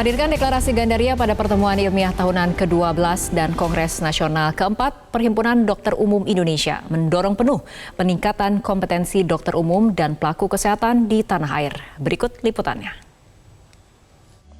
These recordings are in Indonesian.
Hadirkan deklarasi Gandaria pada pertemuan ilmiah tahunan ke-12 dan Kongres Nasional ke-4 Perhimpunan Dokter Umum Indonesia mendorong penuh peningkatan kompetensi dokter umum dan pelaku kesehatan di tanah air. Berikut liputannya.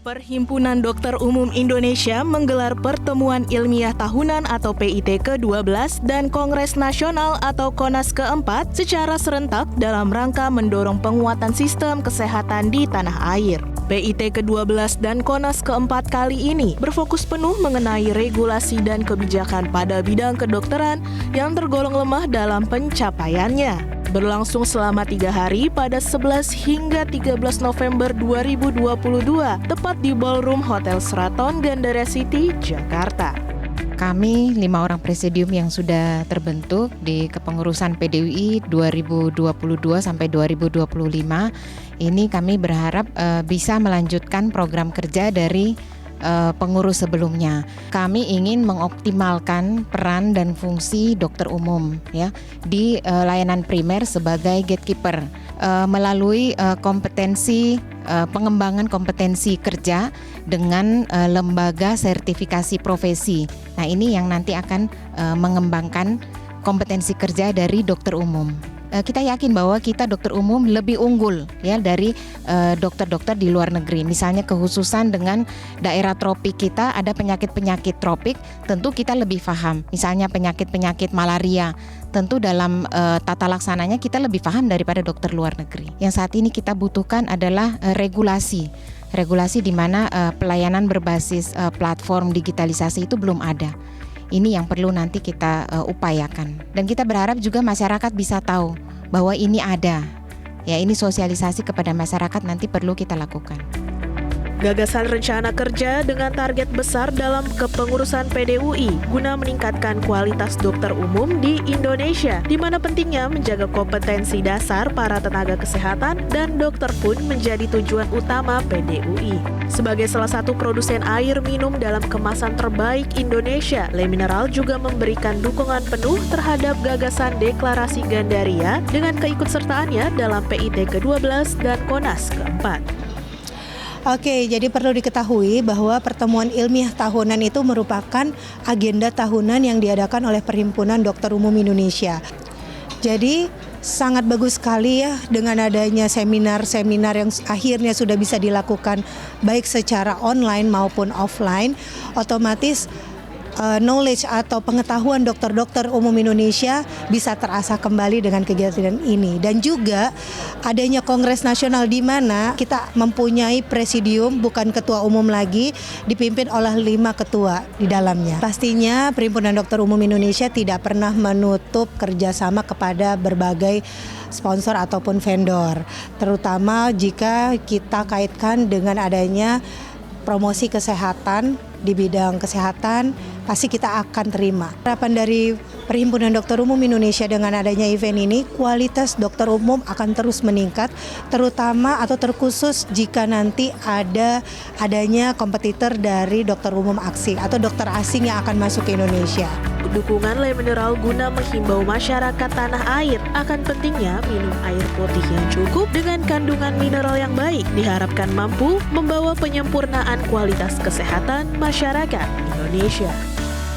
Perhimpunan Dokter Umum Indonesia menggelar pertemuan ilmiah tahunan atau PIT ke-12 dan Kongres Nasional atau KONAS ke-4 secara serentak dalam rangka mendorong penguatan sistem kesehatan di tanah air. PIT ke-12 dan KONAS ke-4 kali ini berfokus penuh mengenai regulasi dan kebijakan pada bidang kedokteran yang tergolong lemah dalam pencapaiannya. Berlangsung selama 3 hari pada 11 hingga 13 November 2022, tepat di Ballroom Hotel Sheraton Gandaria City, Jakarta. Kami 5 orang presidium yang sudah terbentuk di kepengurusan PDUI 2022 sampai 2025, ini kami berharap bisa melanjutkan program kerja dari pengurus sebelumnya. Kami ingin mengoptimalkan peran dan fungsi dokter umum ya di layanan primer sebagai gatekeeper melalui pengembangan kompetensi kerja dengan lembaga sertifikasi profesi. Nah, ini yang nanti akan mengembangkan kompetensi kerja dari dokter umum. Kita yakin bahwa kita dokter umum lebih unggul ya dari dokter-dokter di luar negeri. Misalnya kekhususan dengan daerah tropik kita ada penyakit-penyakit tropik, tentu kita lebih paham. Misalnya penyakit-penyakit malaria, tentu dalam tata laksananya kita lebih paham daripada dokter luar negeri. Yang saat ini kita butuhkan adalah regulasi di mana pelayanan berbasis platform digitalisasi itu belum ada. Ini yang perlu nanti kita upayakan. Dan kita berharap juga masyarakat bisa tahu bahwa ini ada. Ya, ini sosialisasi kepada masyarakat nanti perlu kita lakukan. Gagasan rencana kerja dengan target besar dalam kepengurusan PDUI guna meningkatkan kualitas dokter umum di Indonesia, di mana pentingnya menjaga kompetensi dasar para tenaga kesehatan dan dokter pun menjadi tujuan utama PDUI. Sebagai salah satu produsen air minum dalam kemasan terbaik Indonesia, Le Mineral juga memberikan dukungan penuh terhadap gagasan deklarasi Gandaria dengan keikutsertaannya dalam PIT ke-12 dan KONAS ke-4. Oke, jadi perlu diketahui bahwa pertemuan ilmiah tahunan itu merupakan agenda tahunan yang diadakan oleh Perhimpunan Dokter Umum Indonesia. Jadi sangat bagus sekali ya dengan adanya seminar-seminar yang akhirnya sudah bisa dilakukan baik secara online maupun offline, otomatis knowledge atau pengetahuan dokter-dokter umum Indonesia bisa terasah kembali dengan kegiatan ini. Dan juga adanya Kongres Nasional di mana kita mempunyai presidium, bukan ketua umum lagi, dipimpin oleh 5 ketua di dalamnya. Pastinya Perhimpunan Dokter Umum Indonesia tidak pernah menutup kerjasama kepada berbagai sponsor ataupun vendor, terutama jika kita kaitkan dengan adanya promosi kesehatan di bidang kesehatan, pasti kita akan terima. Harapan dari Perhimpunan Dokter Umum Indonesia dengan adanya event ini, kualitas dokter umum akan terus meningkat, terutama atau terkhusus jika nanti adanya kompetitor dari dokter umum asing atau dokter asing yang akan masuk ke Indonesia. Dukungan Le Mineral guna menghimbau masyarakat tanah air akan pentingnya minum air putih yang cukup dengan kandungan mineral yang baik diharapkan mampu membawa penyempurnaan kualitas kesehatan masyarakat Indonesia.